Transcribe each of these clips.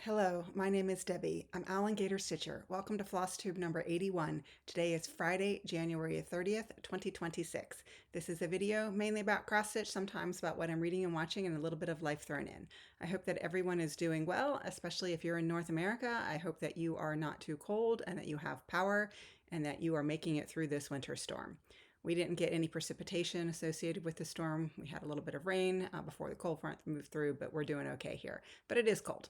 Hello, my name is Debbie. I'm Owlandgator Stitcher. Welcome to Flosstube number 81. Today is Friday, January 30th, 2026. This is a video mainly about cross stitch, sometimes about what I'm reading and watching, and a little bit of life thrown in. I hope that everyone is doing well, especially if you're in North America. I hope that you are not too cold and that you have power and that you are making it through this winter storm. We didn't get any precipitation associated with the storm. We had a little bit of rain before the cold front moved through, but we're doing okay here. But it is cold.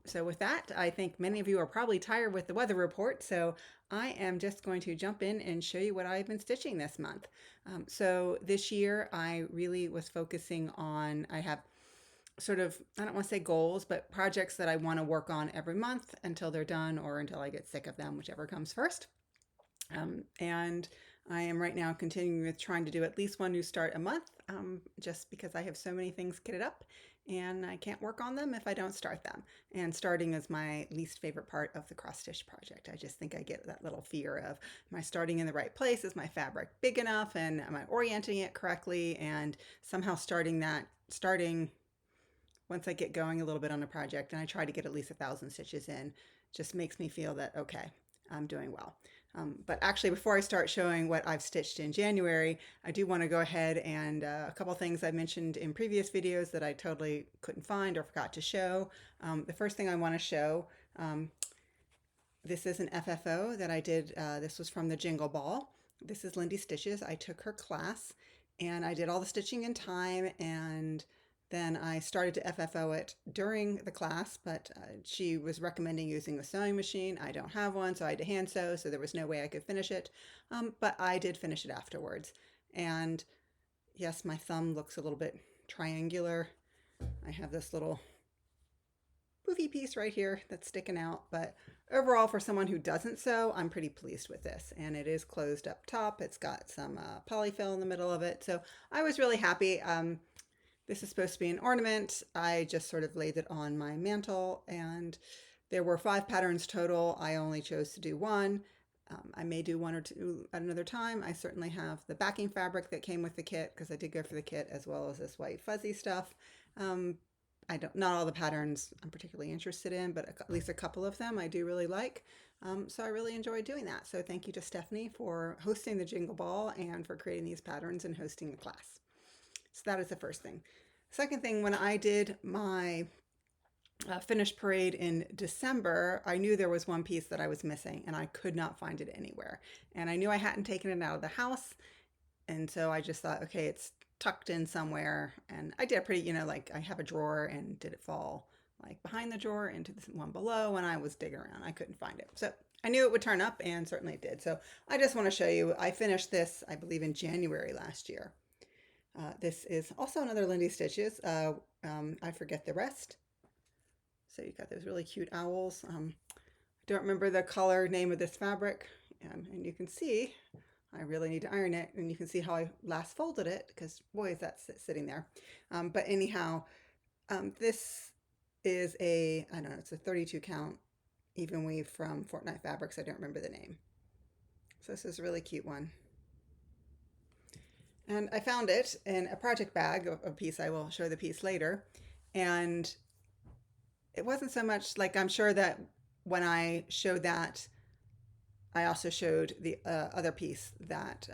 So with that, I think many of you are probably tired with the weather report, so I am just going to jump in and show you what I've been stitching this month. So this year I really was focusing on, I have sort of, I don't want to say goals, but projects that I want to work on every month until they're done or until I get sick of them, whichever comes first. And I am right now continuing with trying to do at least one new start a month, just because I have so many things kitted up and I can't work on them if I don't start them. And starting is my least favorite part of the cross stitch project. I just think I get that little fear of, am I starting in the right place? Is my fabric big enough? And am I orienting it correctly? And somehow starting once I get going a little bit on a project, and I try to get at least 1,000 stitches in, just makes me feel that, okay, I'm doing well. But actually, before I start showing what I've stitched in January, I do want to go ahead and a couple things I mentioned in previous videos that I totally couldn't find or forgot to show. The first thing I want to show, this is an FFO that I did. This was from the Jingle Ball. This is Lindy Stitches. I took her class and I did all the stitching in time, and then I started to FFO it during the class, but she was recommending using a sewing machine. I don't have one, so I had to hand sew, so there was no way I could finish it. But I did finish it afterwards. And yes, my thumb looks a little bit triangular. I have this little poofy piece right here that's sticking out, but overall, for someone who doesn't sew, I'm pretty pleased with this. And it is closed up top. It's got some polyfill in the middle of it, so I was really happy. This is supposed to be an ornament. I just sort of laid it on my mantle, and there were 5 patterns total. I only chose to do one. I may do one or two at another time. I certainly have the backing fabric that came with the kit, because I did go for the kit, as well as this white fuzzy stuff. Not all the patterns I'm particularly interested in, but at least a couple of them I do really like. So I really enjoyed doing that. So thank you to Stephanie for hosting the Jingle Ball and for creating these patterns and hosting the class. So that is the first thing. Second thing, when I did my finished parade in December, I knew there was one piece that I was missing and I could not find it anywhere. And I knew I hadn't taken it out of the house. And so I just thought, okay, it's tucked in somewhere. And I did a pretty, like I have a drawer, and did it fall like behind the drawer into the one below when I was digging around. I couldn't find it. So I knew it would turn up, and certainly it did. So I just want to show you, I finished this, I believe, in January last year. This is also another Lindy Stitches. I forget the rest. So you got those really cute owls. I don't remember the color name of this fabric. And you can see, I really need to iron it. And you can see how I last folded it, because boy, is that sitting there. But anyhow, this is I don't know, it's a 32 count even weave from Fortnite Fabrics. I don't remember the name. So this is a really cute one. And I found it in a project bag, a piece. I will show the piece later. And it wasn't so much like, I'm sure that when I showed that, I also showed the other piece that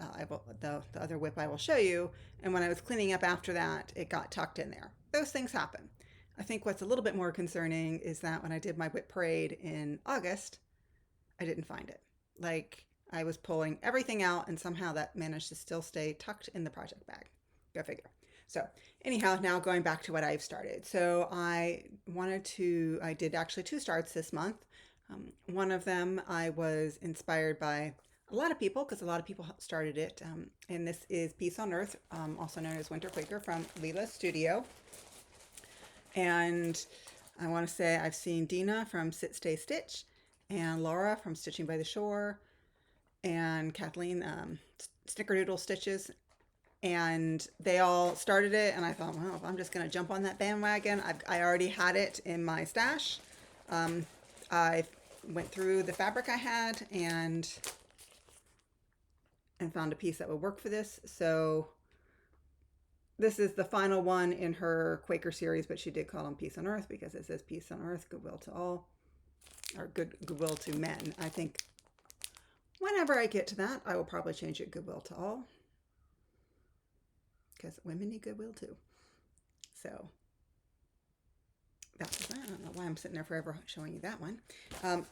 the other whip I will show you. And when I was cleaning up after that, it got tucked in there. Those things happen. I think what's a little bit more concerning is that when I did my whip parade in August, I didn't find it. Like, I was pulling everything out, and somehow that managed to still stay tucked in the project bag. Go figure. So anyhow, now going back to what I've started. So I did actually 2 starts this month. One of them I was inspired by a lot of people, because a lot of people started it. And this is Peace on Earth, also known as Winter Quaker, from Leela's Studio. And I want to say I've seen Dina from Sit Stay Stitch, and Laura from Stitching by the Shore, and Kathleen Snickerdoodle Stitches, and they all started it, and I thought, well, I'm just going to jump on that bandwagon. I already had it in my stash. I went through the fabric I had and found a piece that would work for this. So this is the final one in her Quaker series, but she did call them Peace on Earth because it says Peace on Earth, Goodwill to all, or Goodwill to men. I think whenever I get to that, I will probably change it Goodwill to all because women need goodwill too. So that's that. I don't know why I'm sitting there forever showing you that one.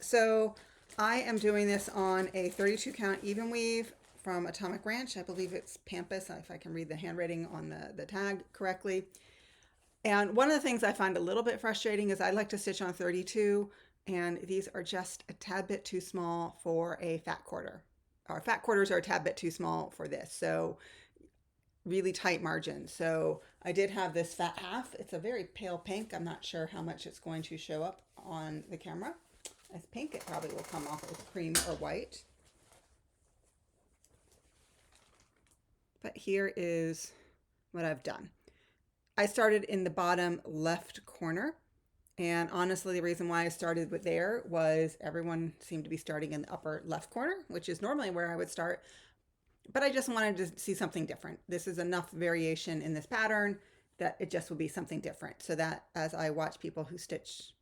So I am doing this on a 32 count even weave from Atomic Ranch. I believe it's Pampas, if I can read the handwriting on the tag correctly. And one of the things I find a little bit frustrating is I like to stitch on 32, and these are just a tad bit too small for a fat quarter. Our fat quarters are a tad bit too small for this, so really tight margins. So I did have this fat half. It's a very pale pink. I'm not sure how much it's going to show up on the camera as pink. It probably will come off as cream or white. But here is what I've done. I started in the bottom left corner. And honestly, the reason why I started with there was everyone seemed to be starting in the upper left corner, which is normally where I would start. But I just wanted to see something different. This is enough variation in this pattern that it just will be something different. So that as I watch people who stitch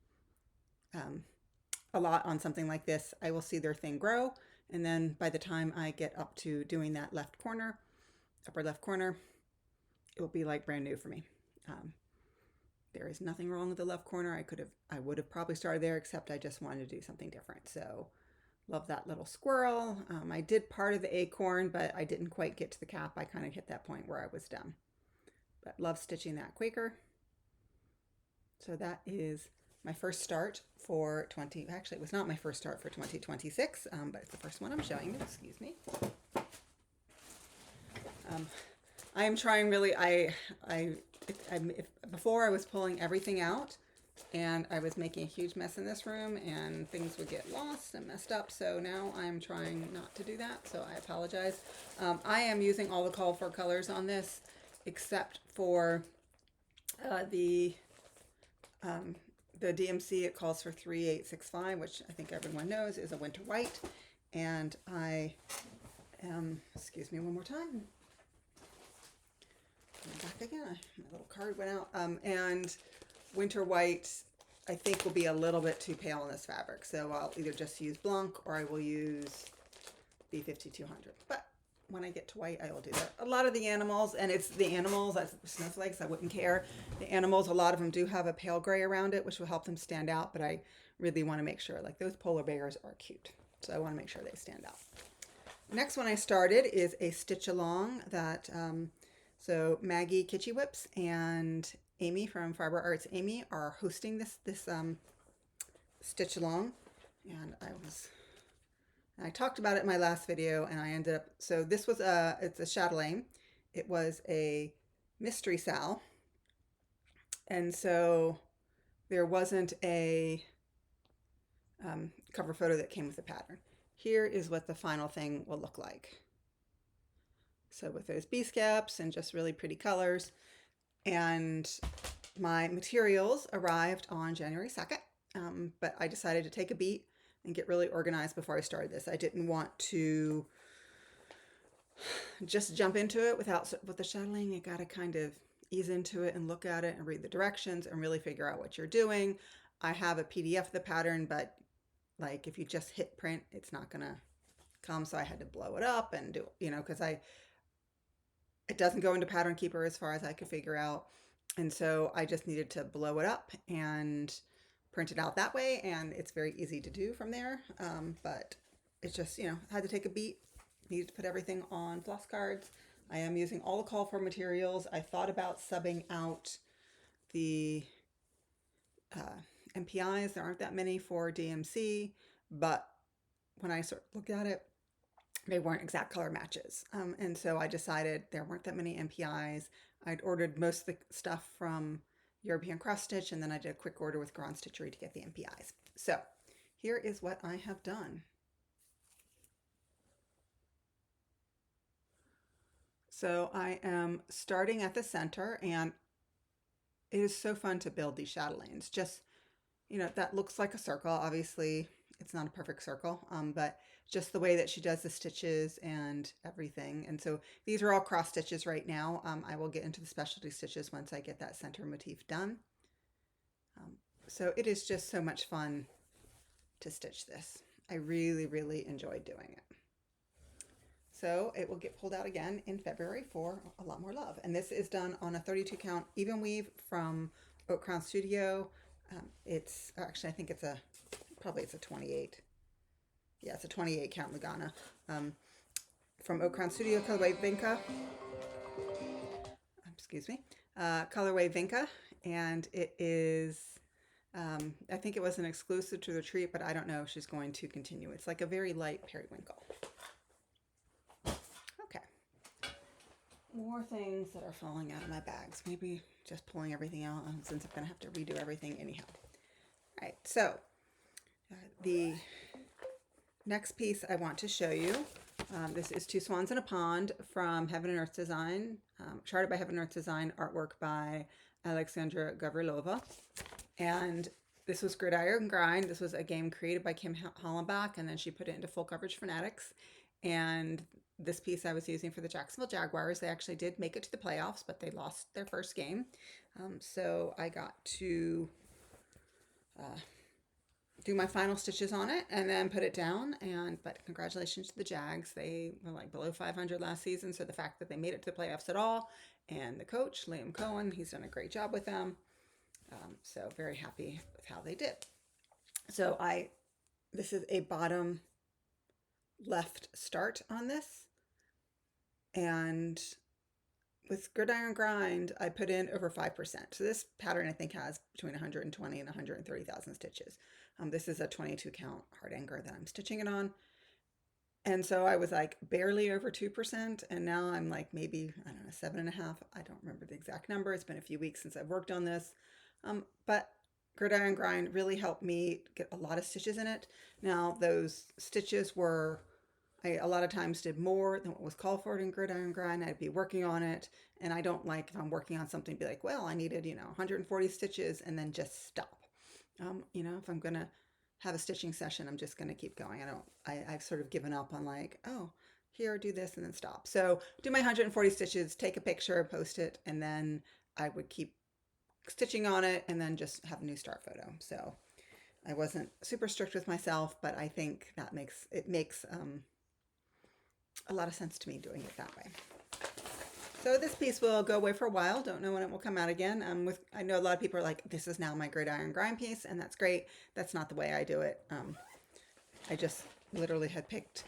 a lot on something like this, I will see their thing grow. And then by the time I get up to doing that left corner, upper left corner, it will be like brand new for me. There is nothing wrong with the left corner. I would have probably started there, except I just wanted to do something different. So love that little squirrel. I did part of the acorn, but I didn't quite get to the cap. I kind of hit that point where I was done. But love stitching that Quaker. So that is my first start for actually it was not my first start for 2026, but it's the first one I'm showing you, excuse me. I am trying really, before I was pulling everything out and I was making a huge mess in this room and things would get lost and messed up. So now I'm trying not to do that. So I apologize. I am using all the call for colors on this, except for the DMC. It calls for 3865, which I think everyone knows is a winter white. And I am, excuse me one more time. Back again, my little card went out. And winter white, I think, will be a little bit too pale on this fabric. So I'll either just use Blanc or I will use B5200. But when I get to white, I will do that. A lot of the animals, and it's the animals, that's snowflakes, I wouldn't care. The animals, a lot of them do have a pale gray around it, which will help them stand out. But I really want to make sure, like those polar bears are cute. So I want to make sure they stand out. Next one I started is a stitch along that, so Maggie Kitschy Whips and Amy from Fiber Arts Amy are hosting this stitch along, and I talked about it in my last video, and I ended up, so this was it's a chatelaine. It was a mystery sal, and so there wasn't a cover photo that came with the pattern. Here is what the final thing will look like. So with those B-scaps and just really pretty colors. And my materials arrived on January 2nd, but I decided to take a beat and get really organized before I started this. I didn't want to just jump into it with the chatelaine. You got to kind of ease into it and look at it and read the directions and really figure out what you're doing. I have a PDF of the pattern, but like if you just hit print, it's not gonna come. So I had to blow it up and do, because it doesn't go into Pattern Keeper as far as I could figure out. And so I just needed to blow it up and print it out that way. And it's very easy to do from there. But it's just, had to take a beat, needed to put everything on floss cards. I am using all the call for materials. I thought about subbing out the MPIs. There aren't that many for DMC, but when I sort of looked at it, they weren't exact color matches. And so I decided there weren't that many MPIs. I'd ordered most of the stuff from European Cross Stitch, and then I did a quick order with Grand Stitchery to get the MPIs. So here is what I have done. So I am starting at the center, and it is so fun to build these chatelaines. Just, that looks like a circle. Obviously, it's not a perfect circle, but just the way that she does the stitches and everything. And so these are all cross stitches right now. I will get into the specialty stitches once I get that center motif done. Um, so it is just so much fun to stitch this. I really, really enjoyed doing it. So it will get pulled out again in February for a lot more love. And this is done on a 32 count even weave from Oak Crown Studio. It's actually, I think probably it's a 28. Yeah, it's a 28 count Lugana. From Oak Crown Studio, colorway Vinca. Excuse me. Colorway Vinca. And it is, I think it was an exclusive to the retreat, but I don't know if she's going to continue. It's like a very light periwinkle. Okay. More things that are falling out of my bags. Maybe just pulling everything out since I'm going to have to redo everything anyhow. All right, so the next piece I want to show you, this is Two Swans in a Pond from Heaven and Earth Design, charted by Heaven and Earth Design, artwork by Alexandra Gavrilova. And this was Gridiron Grind. This was a game created by Kim Hollenbach, and then she put it into Full Coverage Fanatics. And this piece I was using for the Jacksonville Jaguars. They actually did make it to the playoffs, but they lost their first game. So I got to do my final stitches on it and then put it down. But congratulations to the Jags. They were like below 500 last season. So the fact that they made it to the playoffs at all, and the coach, Liam Cohen, he's done a great job with them. So very happy with how they did. So this is a bottom left start on this. And with Gridiron Grind, I put in over 5%. So this pattern, I think, has between 120 and 130,000 stitches. This is a 22 count hard anchor that I'm stitching it on. And so I was like barely over 2%. And now I'm like maybe, I don't know, 7.5. I don't remember the exact number. It's been a few weeks since I've worked on this. But Gridiron Grind really helped me get a lot of stitches in it. Now those stitches were, I a lot of times did more than what was called for in Gridiron Grind. I'd be working on it, and I don't like, if I'm working on something, be like, well, I needed, 140 stitches and then just stop. If I'm going to have a stitching session, I'm just going to keep going. I've sort of given up on like, oh, here, do this and then stop. So do my 140 stitches, take a picture, post it, and then I would keep stitching on it and then just have a new start photo. So I wasn't super strict with myself, but I think that makes a lot of sense to me doing it that way. So this piece will go away for a while. Don't know when it will come out again. I know a lot of people are like, this is now my Gridiron Grind piece, and that's great. That's not the way I do it. I just literally had picked,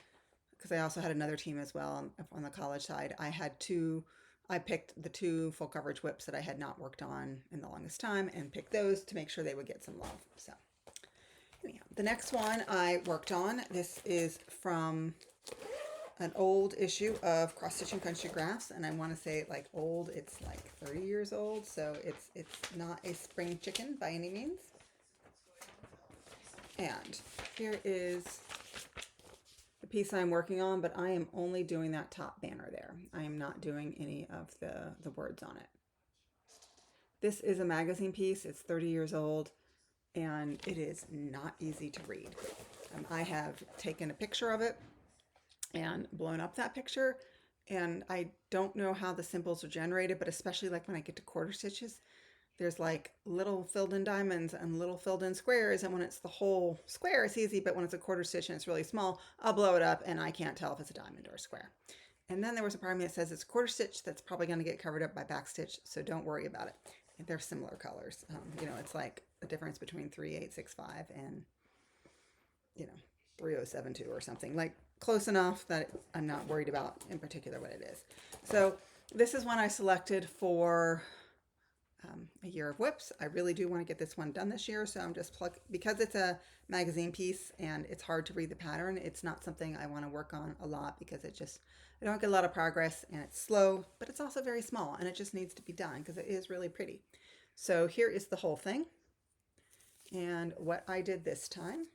because I also had another team as well on the college side. I picked the 2 full coverage whips that I had not worked on in the longest time and picked those to make sure they would get some love. So anyhow, the next one I worked on, this is from an old issue of Cross Stitching Country Graphs, and I want to say like old, it's like 30 years old, so it's not a spring chicken by any means. And here is the piece I'm working on, but I am only doing that top banner there. I am not doing any of the words on it. This is a magazine piece. It's 30 years old, and it is not easy to read. I have taken a picture of it and blown up that picture, and I don't know how the symbols are generated, but especially like when I get to quarter stitches, there's like little filled in diamonds and little filled in squares, and when it's the whole square it's easy, but when it's a quarter stitch and it's really small, I'll blow it up and I can't tell if it's a diamond or a square. And then there was a part of me that says it's a quarter stitch that's probably going to get covered up by back stitch, so don't worry about it. And they're similar colors. It's like a difference between 3865 and 3072 or something, like close enough that I'm not worried about in particular what it is. So this is one I selected for a year of whips. I really do want to get this one done this year, so I'm just because it's a magazine piece and it's hard to read the pattern. It's not something I want to work on a lot because I don't get a lot of progress, and it's slow, but it's also very small, and it just needs to be done because it is really pretty. So here is the whole thing, and what I did this time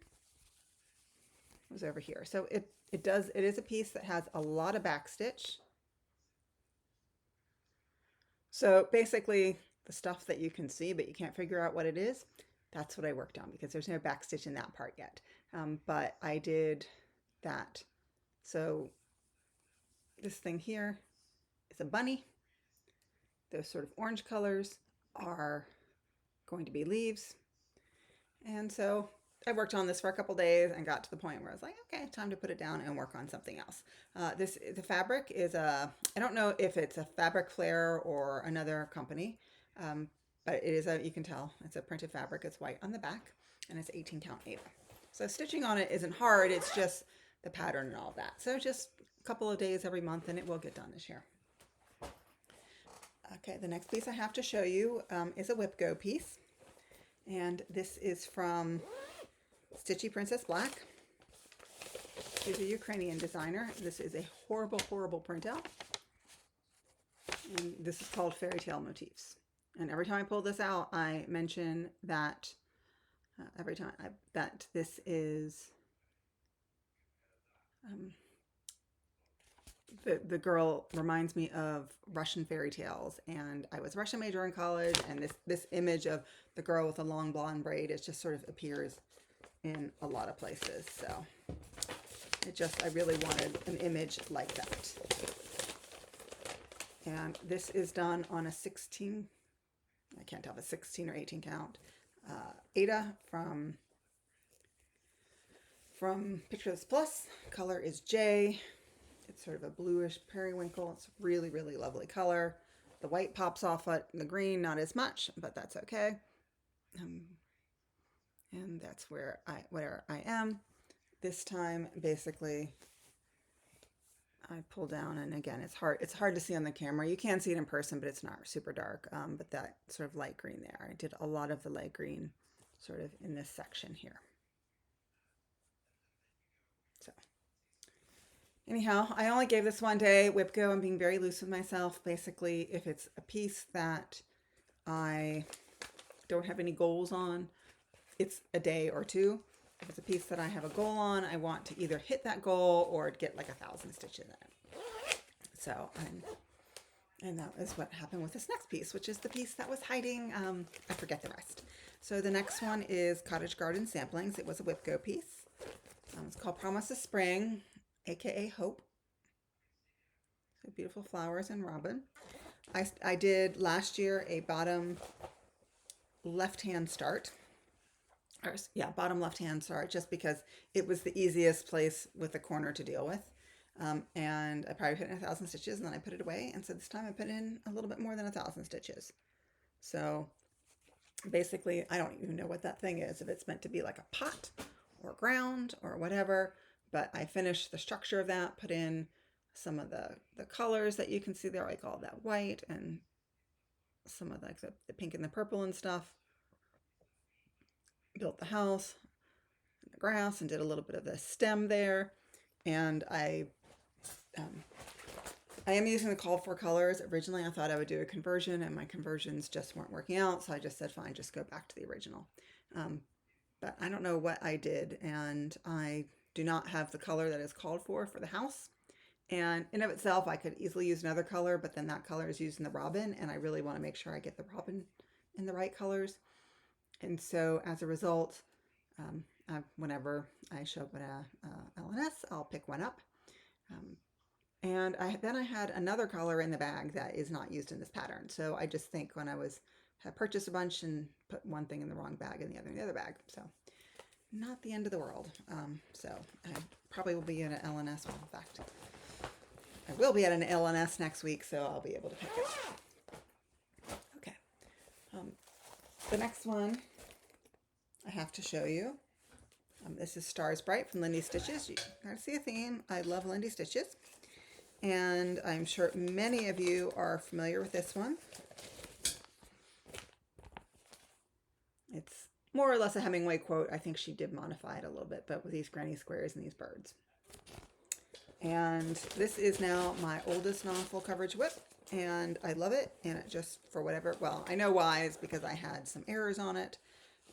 was over here. So it is a piece that has a lot of back stitch. So basically the stuff that you can see but you can't figure out what it is That's what I worked on because there's no backstitch in that part yet. But I did that. So this thing here is a bunny. Those sort of orange colors are going to be leaves. And so I worked on this for a couple days and got to the point where I was like, okay, time to put it down and work on something else. The fabric is I don't know if it's a Fabric Flare or another company, but it is you can tell it's a printed fabric. It's white on the back and it's 18 count Aida. So stitching on it isn't hard. It's just the pattern and all that. So just a couple of days every month and it will get done this year. Okay, the next piece I have to show you is a Whip Go piece. And this is from Stitchy Princess Black. She's a Ukrainian designer. This is a horrible, horrible printout. And this is called Fairy Tale Motifs. And every time I pull this out, I mention that that this is the girl reminds me of Russian fairy tales, and I was a Russian major in college, and this image of the girl with the long blonde braid, it just sort of appears in a lot of places. So I really wanted an image like that. And this is done on a 16, I can't tell if it's 16 or 18 count, Aida from Picture This Plus. Color is J. It's sort of a bluish periwinkle. It's really, really lovely color. The white pops off at the green, not as much, but that's okay. And that's where I am. This time, basically, I pull down, and again, it's hard to see on the camera. You can see it in person, but it's not super dark. But that sort of light green there. I did a lot of the light green sort of in this section here. So anyhow, I only gave this one day. Whip Go, I'm being very loose with myself. Basically, if it's a piece that I don't have any goals on, it's a day or two. If it's a piece that I have a goal on, I want to either hit that goal or get like 1,000 stitches in it. So, and that is what happened with this next piece, which is the piece that was hiding. I forget the rest. So the next one is Cottage Garden Samplings. It was a Whip Go piece. It's called Promise of Spring, aka Hope. So beautiful flowers and robin. I did last year a bottom left-hand start. Bottom left-hand start, just because it was the easiest place with the corner to deal with. And I probably put in 1,000 stitches and then I put it away. And so this time I put in a little bit more than 1,000 stitches. So basically, I don't even know what that thing is, if it's meant to be like a pot or ground or whatever, but I finished the structure of that, put in some of the colors that you can see there, like all that white and some of like the pink and the purple and stuff. Built the house and the grass and did a little bit of the stem there. And I am using the called for colors. Originally, I thought I would do a conversion and my conversions just weren't working out. So I just said, fine, just go back to the original. But I don't know what I did, and I do not have the color that is called for the house. And in of itself, I could easily use another color, but then that color is used in the robin, and I really want to make sure I get the robin in the right colors. And so as a result, whenever I show up at LNS, I'll pick one up. And then I had another color in the bag that is not used in this pattern. So I just think when I had purchased a bunch and put one thing in the wrong bag and the other in the other bag. So not the end of the world. So I probably will be in an LNS. Well, in fact, I will be at an LNS next week, so I'll be able to pick it. Okay. The next one I have to show you. This is Stars Bright from Lindy Stitches. You gotta see a theme. I love Lindy Stitches. And I'm sure many of you are familiar with this one. It's more or less a Hemingway quote. I think she did modify it a little bit, but with these granny squares and these birds. And this is now my oldest non-full coverage whip, and I love it. And it just, for whatever, well, I know why. It's because I had some errors on it.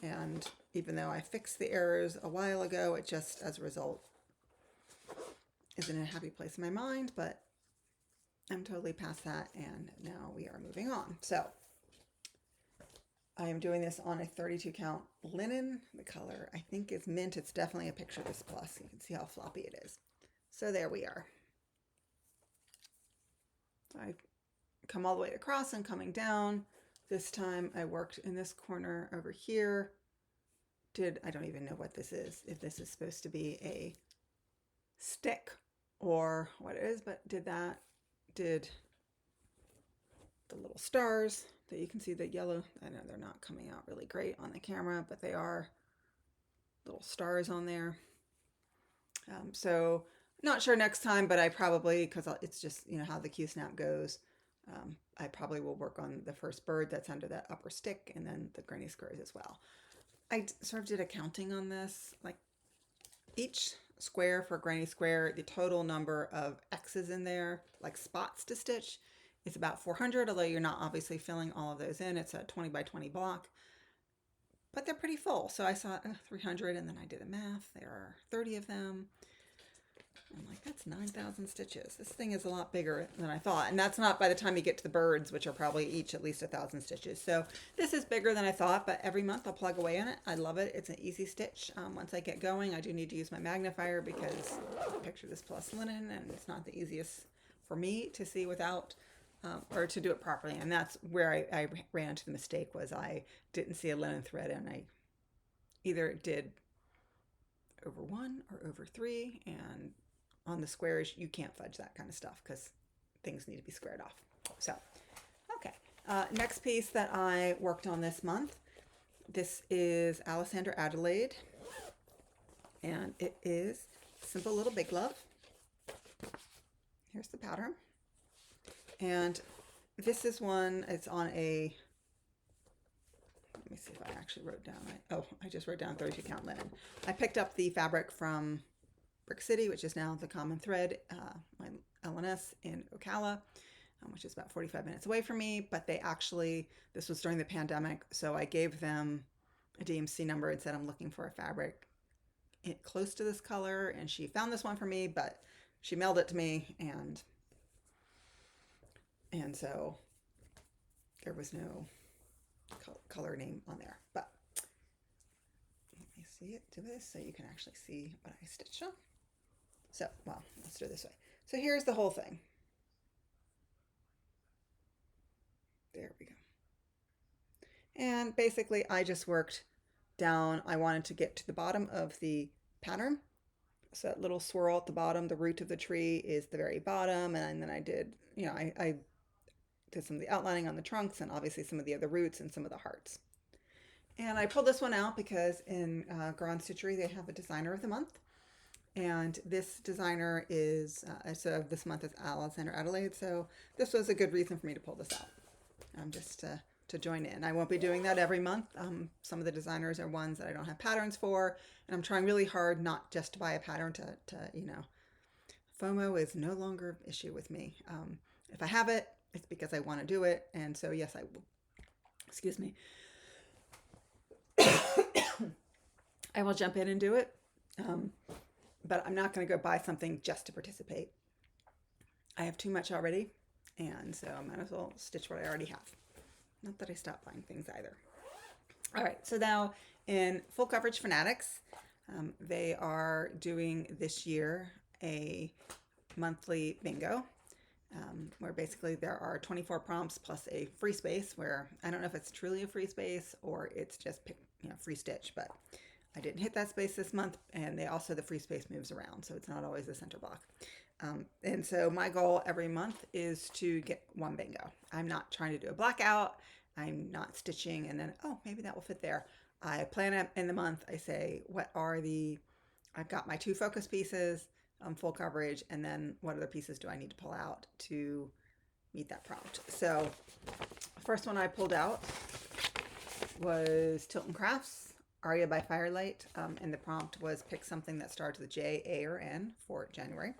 And even though I fixed the errors a while ago, it just, as a result, isn't in a happy place in my mind, but I'm totally past that, and now we are moving on. So I am doing this on a 32 count linen. The color I think is mint. It's definitely a Picture This Plus. You can see how floppy it is. So there we are. I come all the way across and coming down. This time I worked in this corner over here. I don't even know what this is, if this is supposed to be a stick or what it is, but did the little stars that you can see, the yellow. I know they're not coming out really great on the camera, but they are little stars on there. So not sure next time, but I probably, because it's just, you know, how the Q-snap goes, I probably will work on the first bird that's under that upper stick and then the granny squares as well. I sort of did a counting on this, like each square for granny square, the total number of X's in there, like spots to stitch, is about 400, although you're not obviously filling all of those in. It's a 20 by 20 block, but they're pretty full. So I saw 300 and then I did the math. There are 30 of them. I'm like, that's 9,000 stitches. This thing is a lot bigger than I thought. And that's not by the time you get to the birds, which are probably each at least 1,000 stitches. So this is bigger than I thought, but every month I'll plug away on it. I love it. It's an easy stitch. Once I get going, I do need to use my magnifier because Picture This Plus linen, and it's not the easiest for me to see without, or to do it properly. And that's where I ran into the mistake, was I didn't see a linen thread, and I either did over 1 or over 3, and on the squares, you can't fudge that kind of stuff because things need to be squared off. So, okay. Next piece that I worked on this month, this is Alexander Adelaide, and it is Simple Little Big Love. Here's the pattern. And this is one, it's on a, let me see if I actually wrote down, I just wrote down 32 count linen. I picked up the fabric from Brick City, which is now the common thread, my LNS in Ocala, which is about 45 minutes away from me, but they actually, this was during the pandemic, so I gave them a DMC number and said I'm looking for a fabric close to this color, and she found this one for me, but she mailed it to me, and so there was no color name on there. But let me see it, do this so you can actually see what I stitched on. So, well, let's do it this way. So here's the whole thing. There we go. And basically I just worked down. I wanted to get to the bottom of the pattern. So that little swirl at the bottom, the root of the tree is the very bottom. And then I did, you know, I did some of the outlining on the trunks and obviously some of the other roots and some of the hearts. And I pulled this one out because in Grand Stitchery, they have a designer of the month. And this designer is, so this month is Alexander Adelaide. So this was a good reason for me to pull this out, just to join in. I won't be doing that every month. Some of the designers are ones that I don't have patterns for. And I'm trying really hard not just to buy a pattern to you know, FOMO is no longer an issue with me. If I have it, it's because I want to do it. And so, yes, I will, excuse me, I will jump in and do it. But I'm not going to go buy something just to participate. I have too much already, and so I might as well stitch what I already have. Not that I stopped buying things either. All right, so now in Full Coverage Fanatics, they are doing this year a monthly bingo, where basically there are 24 prompts plus a free space, where I don't know if it's truly a free space or it's just free stitch, but I didn't hit that space this month, and the free space moves around, so it's not always the center block. And so my goal every month is to get one bingo. I'm not trying to do a blackout. I'm not stitching and then, oh, maybe that will fit there. I plan it in the month. I say, I've got my 2 focus pieces, full coverage, and then what other pieces do I need to pull out to meet that prompt? So first one I pulled out was Tilton Crafts, Aria by Firelight, and the prompt was pick something that starts with J, A, or N for January.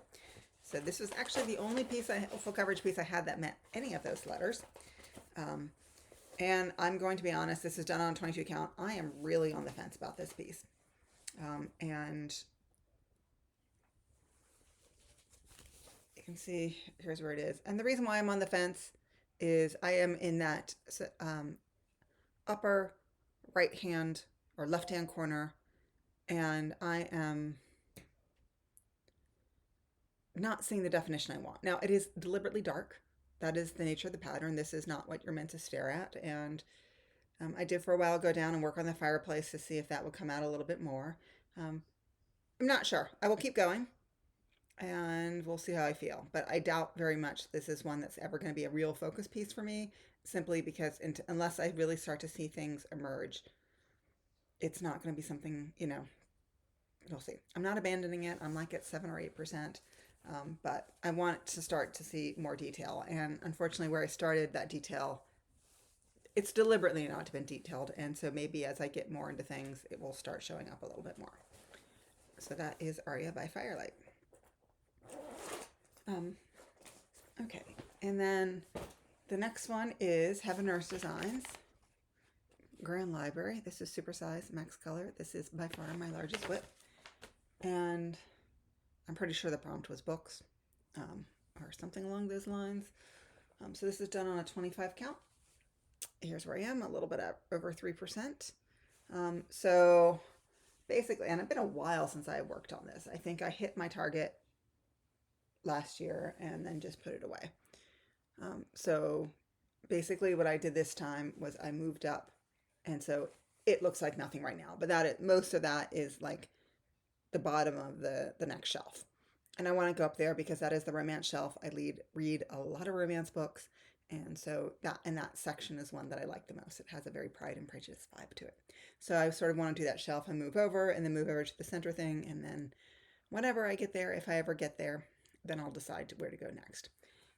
So this was actually the only full coverage piece I had that meant any of those letters. And I'm going to be honest, this is done on 22 count. I am really on the fence about this piece. And you can see, here's where it is. And the reason why I'm on the fence is I am in that upper right hand or left hand corner, and I am not seeing the definition I want. Now, it is deliberately dark. That is the nature of the pattern. This is not what you're meant to stare at. And I did for a while go down and work on the fireplace to see if that would come out a little bit more. Um, I'm not sure. I will keep going and we'll see how I feel. But I doubt very much this is one that's ever going to be a real focus piece for me, simply because unless I really start to see things emerge, it's not going to be something, we'll see. I'm not abandoning it. I'm like at 7 or 8%. But I want to start to see more detail. And unfortunately, where I started, that detail, it's deliberately not been detailed. And so maybe as I get more into things, it will start showing up a little bit more. So that is Aria by Firelight. Okay. And then the next one is Heaven Earth Designs. Grand Library. This is supersize, max color. This is by far my largest whip. And I'm pretty sure the prompt was books, or something along those lines. So this is done on a 25 count. Here's where I am, a little bit over 3%. So basically, and it's been a while since I worked on this. I think I hit my target last year and then just put it away. So basically what I did this time was I moved up, and so it looks like nothing right now, but most of that is like the bottom of the next shelf. And I want to go up there because that is the romance shelf. I read a lot of romance books. And so that section is one that I like the most. It has a very Pride and Prejudice vibe to it. So I sort of want to do that shelf and move over, and then move over to the center thing. And then whenever I get there, if I ever get there, then I'll decide where to go next.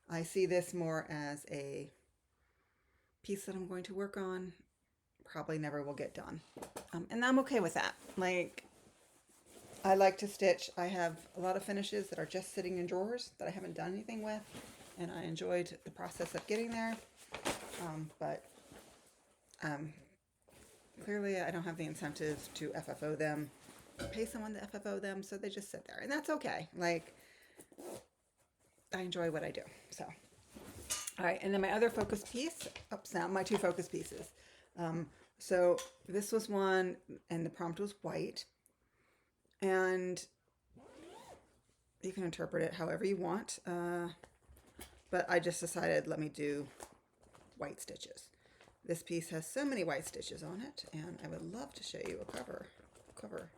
I see this more as a piece that I'm going to work on. Probably never will get done. And I'm okay with that. I like to stitch. I have a lot of finishes that are just sitting in drawers that I haven't done anything with, and I enjoyed the process of getting there. But clearly I don't have the incentive to FFO them, pay someone to FFO them, so they just sit there, and that's okay. I enjoy what I do. So, all right, and then my other focus piece, now my two focus pieces. So this was one, and the prompt was white. And you can interpret it however you want, but I just decided, let me do white stitches. This piece has so many white stitches on it, and I would love to show you a cover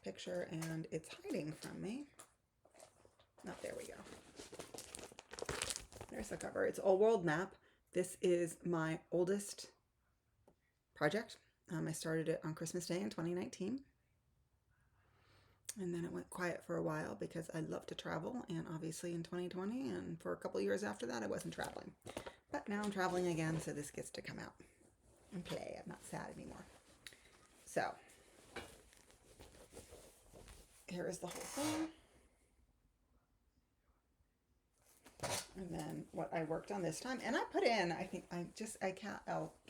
picture, and it's hiding from me. Oh, there we go. There's the cover. It's Old World Map. This is my oldest project. I started it on Christmas Day in 2019. And then it went quiet for a while because I love to travel, and obviously in 2020 and for a couple of years after that I wasn't traveling. But now I'm traveling again, so this gets to come out and play. I'm not sad anymore. So here is the whole thing. And then what I worked on this time, and I put in, I think I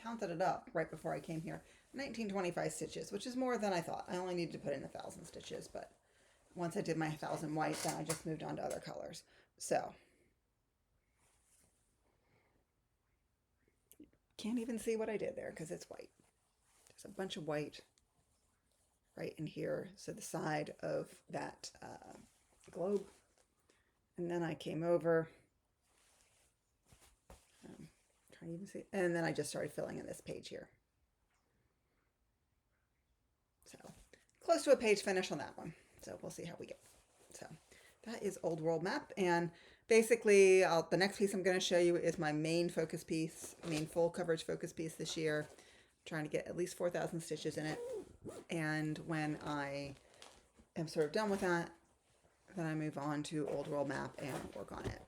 counted it up right before I came here, 1925 stitches, which is more than I thought. I only needed to put in 1,000 stitches, but once I did my 1,000 white, then I just moved on to other colors. So can't even see what I did there because it's white. There's a bunch of white right in here, so the side of that globe. And then I came over, trying to even see, and then I just started filling in this page here. So close to a page finish on that one. So we'll see how we get. So that is Old World Map. And basically the next piece I'm going to show you is my main focus piece, main full coverage focus piece this year. I'm trying to get at least 4,000 stitches in it. And when I am sort of done with that, then I move on to Old World Map and work on it.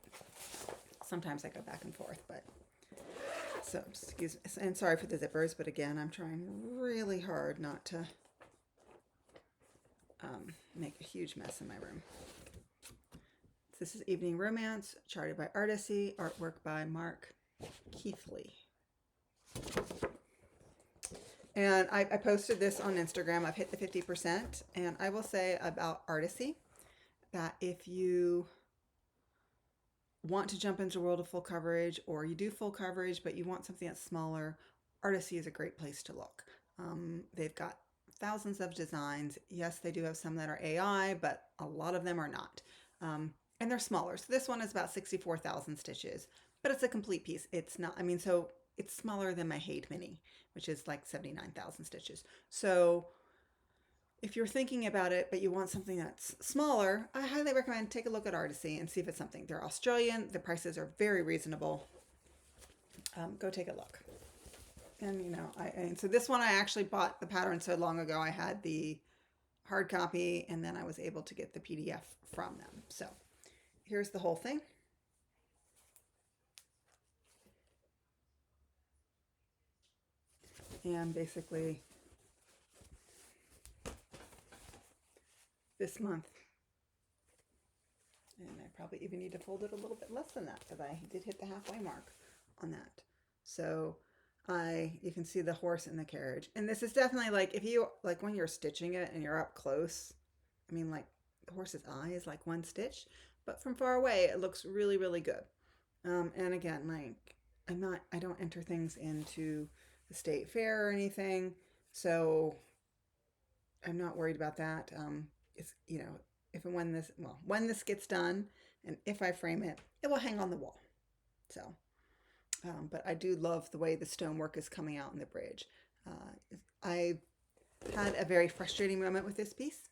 Sometimes I go back and forth, but so excuse me, and sorry for the zippers, but again, I'm trying really hard not to make a huge mess in my room. This is Evening Romance, charted by Artisy, artwork by Mark Keithley. And I posted this on Instagram. I've hit the 50%, and I will say about Artisy that if you want to jump into the world of full coverage, or you do full coverage but you want something that's smaller, Artisy is a great place to look. They've got thousands of designs. Yes, they do have some that are AI, but a lot of them are not. And they're smaller. So this one is about 64,000 stitches, but it's a complete piece. It's not, I mean, so it's smaller than my Hade Mini, which is like 79,000 stitches. So if you're thinking about it, but you want something that's smaller, I highly recommend take a look at Artisy and see if it's something. They're Australian. The prices are very reasonable. Go take a look. And and so this one I actually bought the pattern so long ago. I had the hard copy, and then I was able to get the PDF from them. So here's the whole thing. And basically this month, and I probably even need to fold it a little bit less than that because I did hit the halfway mark on that. So you can see the horse in the carriage. And this is definitely like, if you, like when you're stitching it and you're up close, I mean, like the horse's eye is like one stitch, but from far away, it looks really, really good. And again, like I don't enter things into the state fair or anything. So I'm not worried about that. It's, if and when this, well, when this gets done and if I frame it, it will hang on the wall. So, but I do love the way the stonework is coming out in the bridge. I had a very frustrating moment with this piece,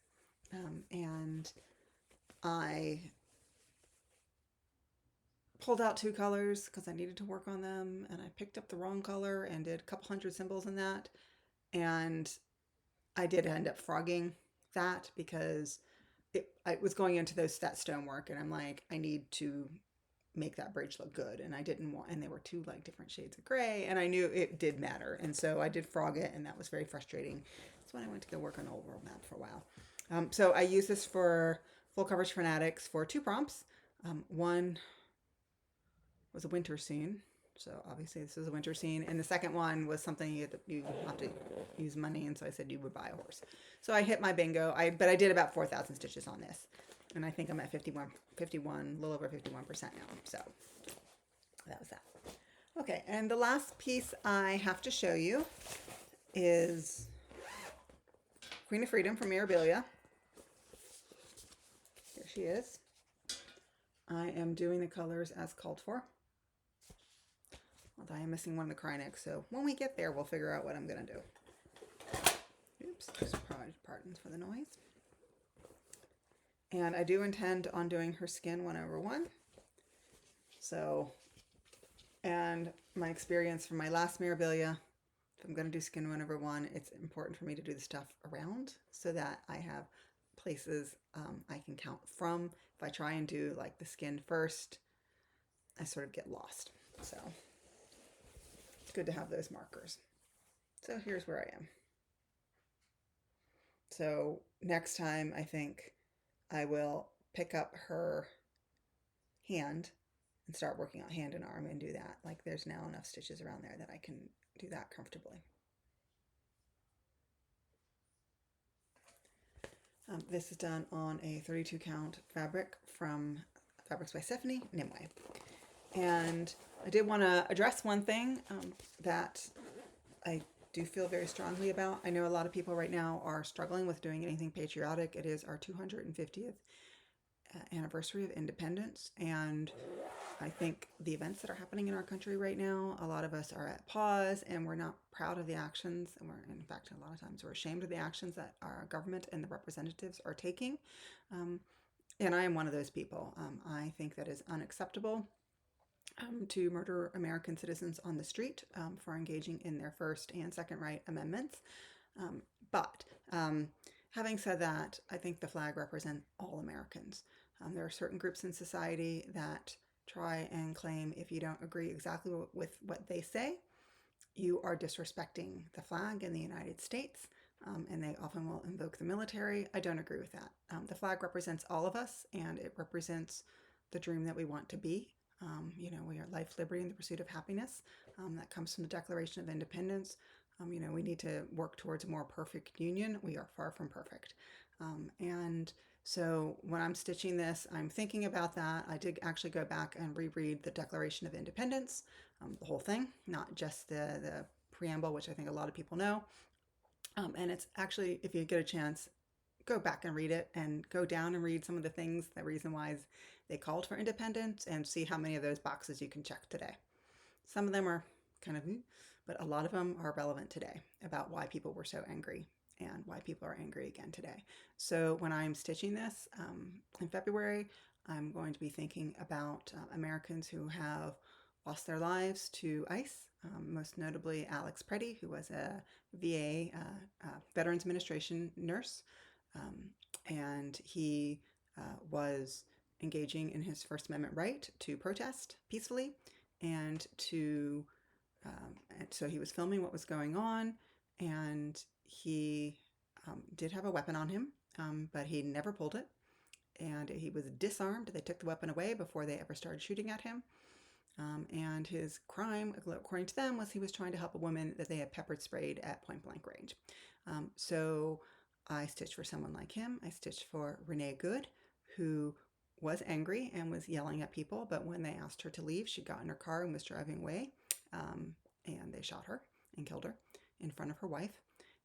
and I pulled out two colors because I needed to work on them, and I picked up the wrong color and did a couple hundred symbols in that, and I did end up frogging that because I was going into that stonework, and I'm like, I need to make that bridge look good, and I didn't want, and they were two like different shades of gray, and I knew it did matter, and so I did frog it, and that was very frustrating. That's when I went to go work on Old World Map for a while. So I use this for Full Coverage Fanatics for two prompts. One was a winter scene, so obviously this is a winter scene, and the second one was something you have to use money, and so I said you would buy a horse. So I hit my bingo. But I did about 4,000 stitches on this, and I think I'm at 51, a little over 51% now. So that was that. Okay, and the last piece I have to show you is Queen of Freedom from Mirabilia. Here she is. I am doing the colors as called for. Although I am missing one of the Krynics, so when we get there, we'll figure out what I'm going to do. Oops, pardons for the noise. And I do intend on doing her skin 1/1. So, and my experience from my last Mirabilia, if I'm going to do skin 1/1, it's important for me to do the stuff around so that I have places I can count from. If I try and do like the skin first, I sort of get lost. So it's good to have those markers. So here's where I am. So next time I think I will pick up her hand and start working on hand and arm and do that. Like there's now enough stitches around there that I can do that comfortably. This is done on a 32 count fabric from Fabrics by Stephanie, Nimue. And I did want to address one thing that I do feel very strongly about. I know a lot of people right now are struggling with doing anything patriotic. It is our 250th anniversary of independence, and I think the events that are happening in our country right now, a lot of us are at pause, and we're not proud of the actions, and we're, in fact, a lot of times we're ashamed of the actions that our government and the representatives are taking. And I am one of those people. I think that is unacceptable to murder American citizens on the street for engaging in their First and Second Right Amendments. But having said that, I think the flag represents all Americans. There are certain groups in society that try and claim if you don't agree exactly with what they say, you are disrespecting the flag in the United States, and they often will invoke the military. I don't agree with that. The flag represents all of us, and it represents the dream that we want to be. We are life, liberty, and the pursuit of happiness. That comes from the Declaration of Independence. We need to work towards a more perfect union. We are far from perfect. And so when I'm stitching this, I'm thinking about that. I did actually go back and reread the Declaration of Independence, the whole thing, not just the preamble, which I think a lot of people know. And it's actually, if you get a chance, go back and read it and go down and read some of the things, the reason why they called for independence, and see how many of those boxes you can check today. Some of them are kind of, but a lot of them are relevant today about why people were so angry and why people are angry again today. So when I'm stitching this in February, I'm going to be thinking about Americans who have lost their lives to ICE, most notably Alex Preddy, who was a VA Veterans Administration nurse, and he was engaging in his First Amendment right to protest peacefully, and so he was filming what was going on, and he did have a weapon on him, but he never pulled it, and he was disarmed. They took the weapon away before they ever started shooting at him. And his crime, according to them, was he was trying to help a woman that they had pepper sprayed at point blank range. So I stitched for someone like him. I stitched for Renee Good, who was angry and was yelling at people, but when they asked her to leave, she got in her car and was driving away, and they shot her and killed her in front of her wife.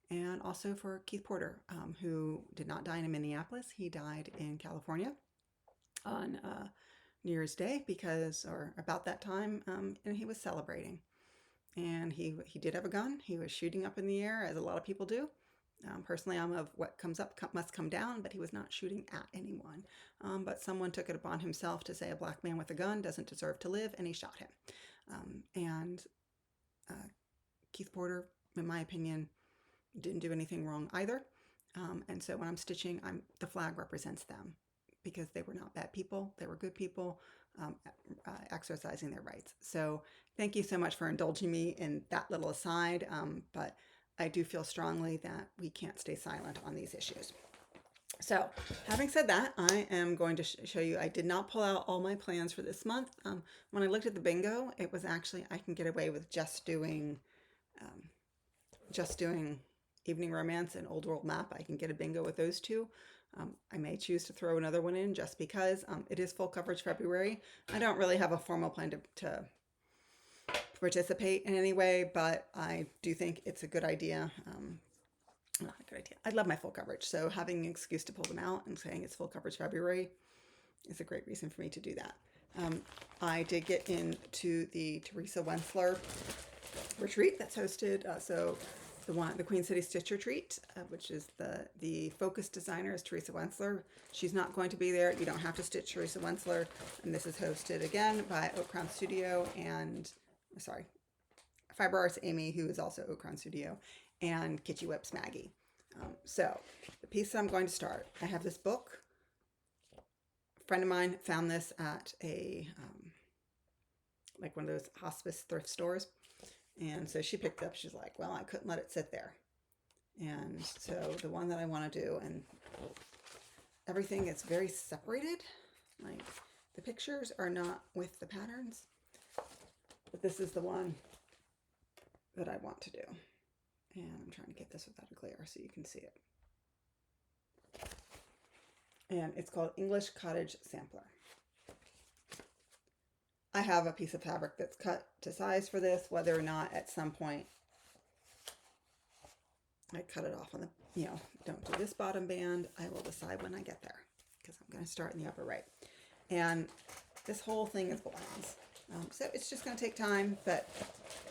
And also for Keith Porter, who did not die in Minneapolis. He died in California on New Year's Day, or about that time, and he was celebrating. And he did have a gun. He was shooting up in the air, as a lot of people do. Personally, I'm of what comes up must come down, but he was not shooting at anyone. But someone took it upon himself to say a black man with a gun doesn't deserve to live, and he shot him. And Keith Porter, in my opinion, didn't do anything wrong either. And so when I'm stitching, the flag represents them, because they were not bad people. They were good people, exercising their rights. So thank you so much for indulging me in that little aside. But I do feel strongly that we can't stay silent on these issues. So having said that, I am going to show you, I did not pull out all my plans for this month. When I looked at the bingo, it was actually, I can get away with just doing Evening Romance and Old World Map. I can get a bingo with those two. I may choose to throw another one in just because it is full coverage February. I don't really have a formal plan to participate in any way, but I do think it's a good idea. Not a good idea. I love my full coverage, so having an excuse to pull them out and saying it's full coverage February is a great reason for me to do that. I did get into the Teresa Wensler retreat that's hosted. The Queen City Stitch Retreat, which is the focus designer is Teresa Wensler. She's not going to be there. You don't have to stitch Teresa Wensler. And this is hosted again by Oak Crown Studio Fiber Arts Amy, who is also Oak Crown Studio, and Kitschy Whips Maggie. So the piece that I'm going to start, I have this book. A friend of mine found this at like one of those hospice thrift stores. And so she picked it up. She's like, well, I couldn't let it sit there. And so the one that I want to do, and everything is very separated. Like the pictures are not with the patterns, but this is the one that I want to do. And I'm trying to get this without a glare so you can see it. And it's called English Cottage Sampler. I have a piece of fabric that's cut to size for this, whether or not at some point I cut it off on the, don't do this bottom band. I will decide when I get there, because I'm going to start in the upper right. And this whole thing is blinds. So it's just going to take time, but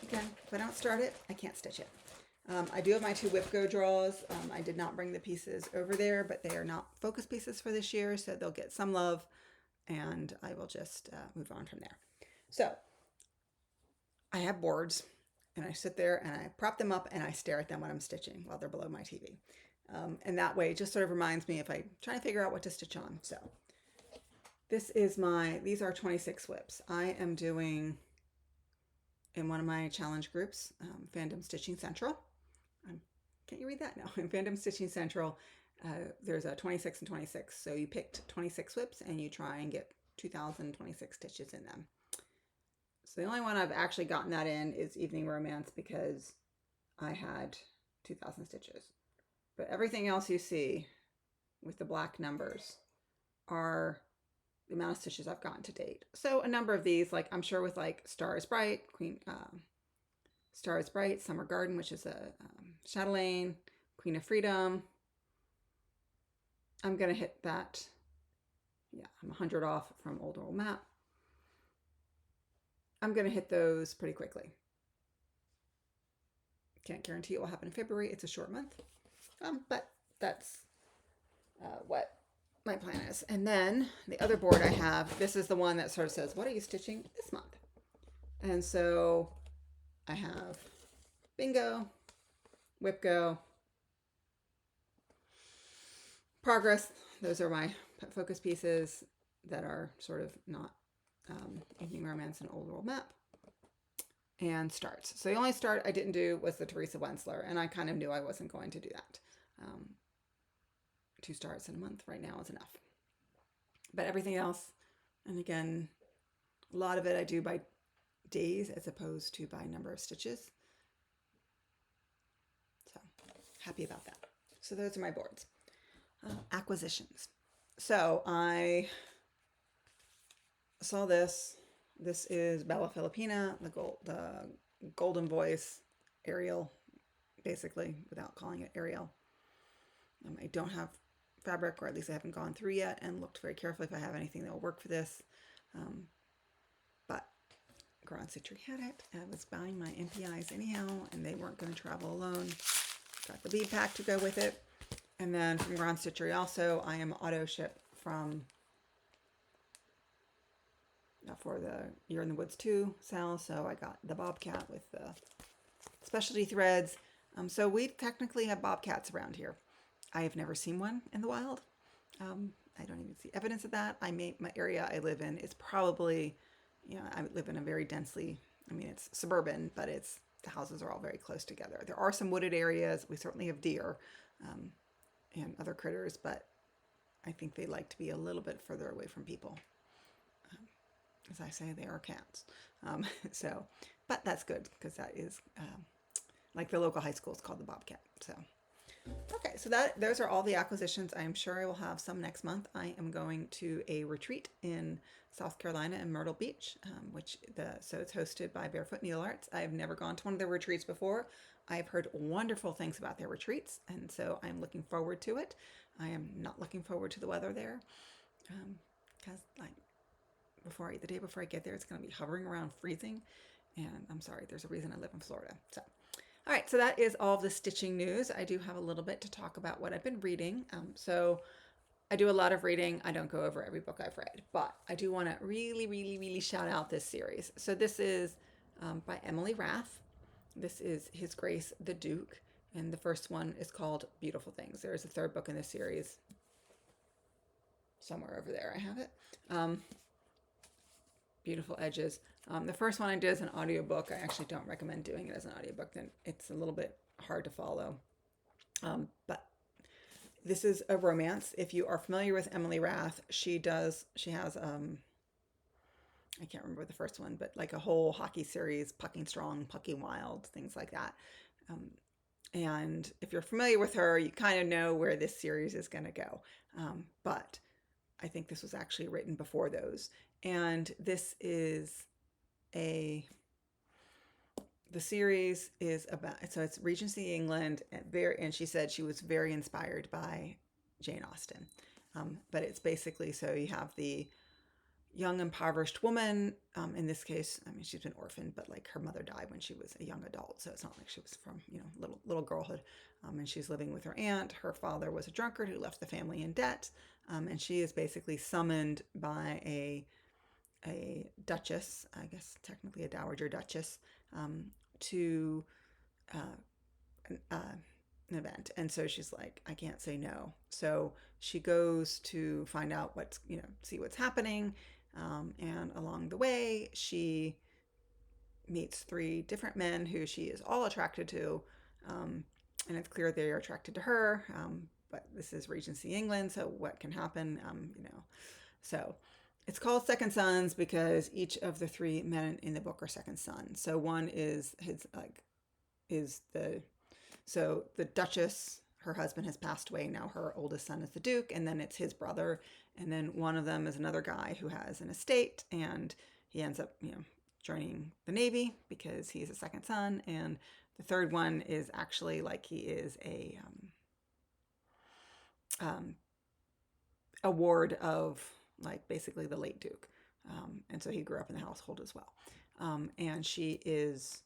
again, if I don't start it, I can't stitch it. I do have my 2 Whip Go draws. I did not bring the pieces over there, but they are not focus pieces for this year, so they'll get some love, and I will just move on from there. So I have boards, and I sit there and I prop them up and I stare at them when I'm stitching while they're below my TV. And that way it just sort of reminds me if I'm trying to figure out what to stitch on. So these are 26 whips. I am doing, in one of my challenge groups, Fandom Stitching Central. Can't you read that? No, in Fandom Stitching Central, there's a 26 and 26. So you picked 26 whips and you try and get 2,026 stitches in them. So the only one I've actually gotten that in is Evening Romance, because I had 2,000 stitches. But everything else you see with the black numbers are the amount of stitches I've gotten to date. So a number of these, like I'm sure with like Star is Bright, Stars Bright, Summer Garden, which is a chatelaine, Queen of Freedom. I'm going to hit that. Yeah, I'm 100 off from Old World Map. I'm going to hit those pretty quickly. Can't guarantee it will happen in February. It's a short month. But that's what my plan is. And then the other board I have, this is the one that sort of says, what are you stitching this month? And so I have Bingo, Whip Go, Progress. Those are my focus pieces that are sort of not Evening Romance and Old World Map. And Starts. So the only start I didn't do was the Teresa Wensler, and I kind of knew I wasn't going to do that. 2 starts in a month right now is enough. But everything else, and again, a lot of it I do by days as opposed to by number of stitches. So happy about that. So those are my boards. Acquisitions. So I saw this. This is Bella Filipina, the Golden Voice Ariel, basically, without calling it Ariel. I don't have fabric, or at least I haven't gone through yet and looked very carefully if I have anything that will work for this. But Grand Citry had it. I was buying my MPIs anyhow, and they weren't going to travel alone. Got the bead pack to go with it. And then from Grand Citry also, I am auto ship from for the You're in the Woods 2 sale. So I got the Bobcat with the specialty threads. So we technically have bobcats around here. I have never seen one in the wild. I don't even see evidence of that. My area I live in is probably, I live in a very densely, it's suburban, but the houses are all very close together. There are some wooded areas. We certainly have deer and other critters, but I think they like to be a little bit further away from people. As I say, they are cats. But that's good, because that is like the local high school is called the Bobcat. So, okay, so those are all the acquisitions. I am sure I will have some next month. I am going to a retreat in South Carolina in Myrtle Beach, so it's hosted by Barefoot Needle Arts. I have never gone to one of their retreats before. I've heard wonderful things about their retreats, and so I'm looking forward to it. I am not looking forward to the weather there, because the day before I get there, it's going to be hovering around freezing. And I'm sorry, there's a reason I live in Florida. So, all right, so that is all of the stitching news. I do have a little bit to talk about what I've been reading. So I do a lot of reading. I don't go over every book I've read, but I do want to really, really, really shout out this series. So this is by Emily Rath. This is His Grace the Duke. And the first one is called Beautiful Things. There is a third book in this series. Somewhere over there I have it. Beautiful Edges. The first one I did as an audiobook. I actually don't recommend doing it as an audiobook. Then it's a little bit hard to follow. But this is a romance. If you are familiar with Emily Rath, she has I can't remember the first one, but like a whole hockey series, Pucking Strong, Pucking Wild, things like that. And if you're familiar with her, you kind of know where this series is going to go. But I think this was actually written before those. And this is the series is about, so it's Regency England, and she said she was very inspired by Jane Austen. But it's basically, so you have the young impoverished woman, in this case, she's been orphaned, but like her mother died when she was a young adult. So it's not like she was from, little girlhood. And she's living with her aunt. Her father was a drunkard who left the family in debt. And she is basically summoned by a duchess, I guess technically a dowager duchess, to an event. And so she's like, I can't say no. So she goes to find out see what's happening. And along the way, she meets 3 different men who she is all attracted to. And it's clear they are attracted to her. But this is Regency England, so what can happen, So it's called Second Sons because each of the 3 men in the book are second sons. So one is so the Duchess, her husband has passed away. Now her oldest son is the Duke, and then it's his brother. And then one of them is another guy who has an estate, and he ends up, joining the Navy because he's a second son, and the third one is actually like he is a ward of like basically the late Duke, and so he grew up in the household as well. And she is,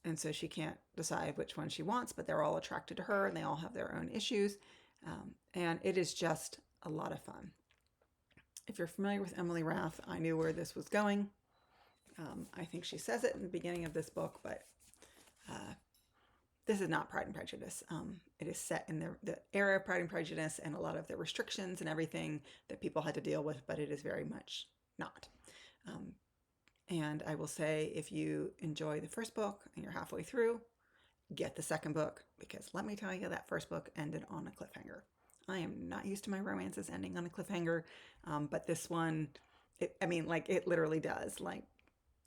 and so she can't decide which one she wants, but they're all attracted to her, and they all have their own issues, and it is just a lot of fun. If you're familiar with Emily Rath, I knew where this was going. I think she says it in the beginning of this book, but this is not Pride and Prejudice. It is set in the era of Pride and Prejudice and a lot of the restrictions and everything that people had to deal with, but it is very much not. And I will say, if you enjoy the first book and you're halfway through, get the second book, because let me tell you, that first book ended on a cliffhanger. I am not used to my romances ending on a cliffhanger, but this one, it literally does. Like,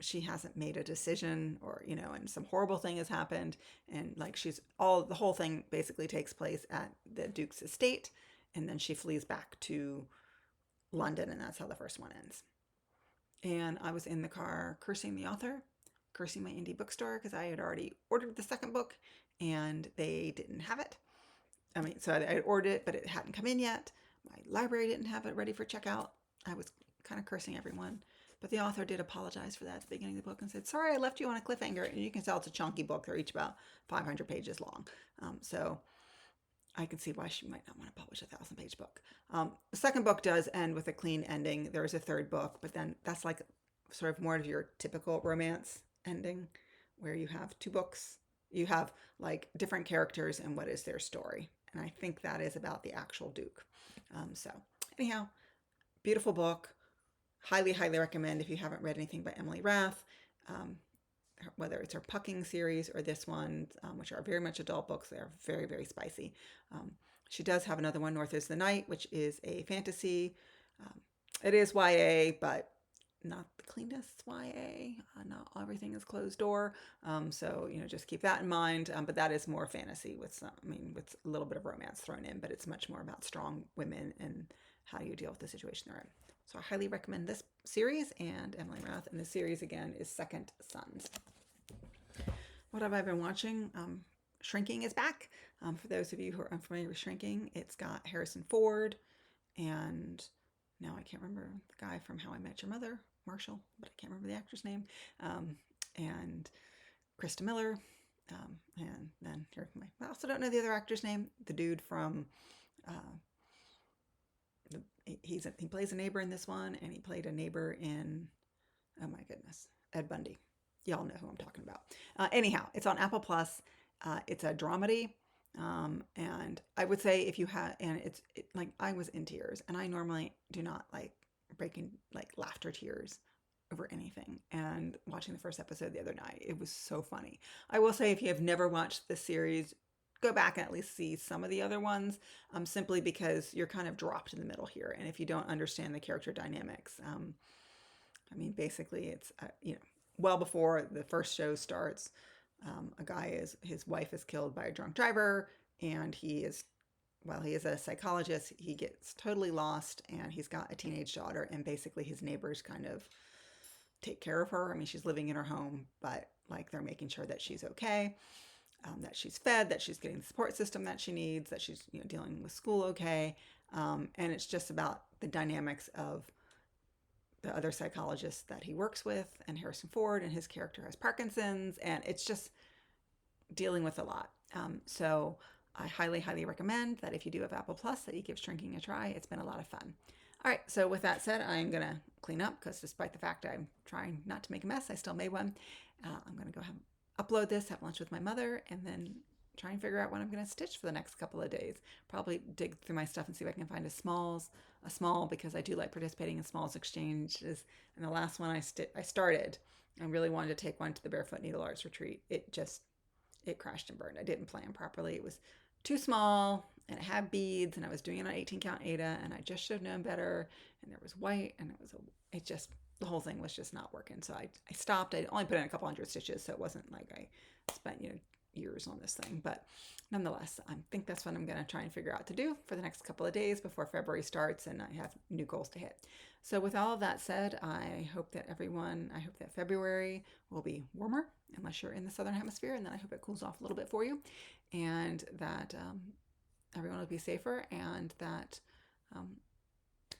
she hasn't made a decision, or, and some horrible thing has happened, and like the whole thing basically takes place at the Duke's estate, and then she flees back to London, and that's how the first one ends. And I was in the car cursing the author, cursing my indie bookstore, because I had already ordered the second book and they didn't have it. So I had ordered it, but it hadn't come in yet. My library didn't have it ready for checkout. I was kind of cursing everyone. But the author did apologize for that at the beginning of the book and said, sorry, I left you on a cliffhanger. And you can tell it's a chunky book. They're each about 500 pages long. So I can see why she might not want to publish a 1,000-page book. The second book does end with a clean ending. There is a third book, but then that's like sort of more of your typical romance ending, where you have two books. You have like different characters and what is their story. And I think that is about the actual Duke. So anyhow, beautiful book. Highly, highly recommend if you haven't read anything by Emily Rath, whether it's her Pucking series or this one, which are very much adult books. They are very, very spicy. She does have another one, North is the Night, which is a fantasy. It is YA, but not the cleanest YA. Not everything is closed door. So, just keep that in mind. But that is more fantasy with with a little bit of romance thrown in, but it's much more about strong women and how you deal with the situation they're in. So I highly recommend this series and Emily Rath. And the series, again, is Second Sons. What have I been watching? Shrinking is back. For those of you who are unfamiliar with Shrinking, it's got Harrison Ford, and now I can't remember the guy from How I Met Your Mother, Marshall, but I can't remember the actor's name, and Krista Miller, and then I also don't know the other actor's name. The dude from he plays a neighbor in this one, and he played a neighbor in, oh my goodness, Ed Bundy. Y'all know who I'm talking about. Anyhow, it's on Apple Plus. It's a dramedy, and I would say if you have, and like, I was in tears, and I normally do not like breaking like laughter tears over anything. And watching the first episode the other night, it was so funny. I will say, if you have never watched this series, go back and at least see some of the other ones, simply because you're kind of dropped in the middle here. And if you don't understand the character dynamics, basically it's, well before the first show starts, his wife is killed by a drunk driver, and he is a psychologist, he gets totally lost, and he's got a teenage daughter, and basically his neighbors kind of take care of her. She's living in her home, but like, they're making sure that she's okay. That she's fed, that she's getting the support system that she needs, that she's dealing with school okay. And it's just about the dynamics of the other psychologists that he works with, and Harrison Ford, and his character has Parkinson's, and it's just dealing with a lot. So I highly, highly recommend that if you do have Apple Plus, that you give Shrinking a try. It's been a lot of fun. All right, so with that said, I'm going to clean up, because despite the fact I'm trying not to make a mess, I still made one. I'm going to go upload this, have lunch with my mother, and then try and figure out what I'm going to stitch for the next couple of days. Probably dig through my stuff and see if I can find a small, because I do like participating in smalls exchanges. And the last one I started, I really wanted to take one to the Barefoot Needle Arts retreat. It crashed and burned. I didn't plan properly. It was too small, and it had beads, and I was doing it on 18 count Aida, and I just should have known better. And there was white, and the whole thing was just not working. So I stopped. I only put in a couple hundred stitches, so it wasn't like I spent, years on this thing, but nonetheless, I think that's what I'm going to try and figure out to do for the next couple of days before February starts and I have new goals to hit. So with all of that said, I hope that February will be warmer unless you're in the southern hemisphere, and then I hope it cools off a little bit for you, and that everyone will be safer, and that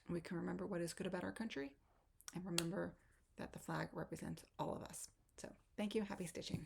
we can remember what is good about our country and remember that the flag represents all of us. So thank you. Happy stitching.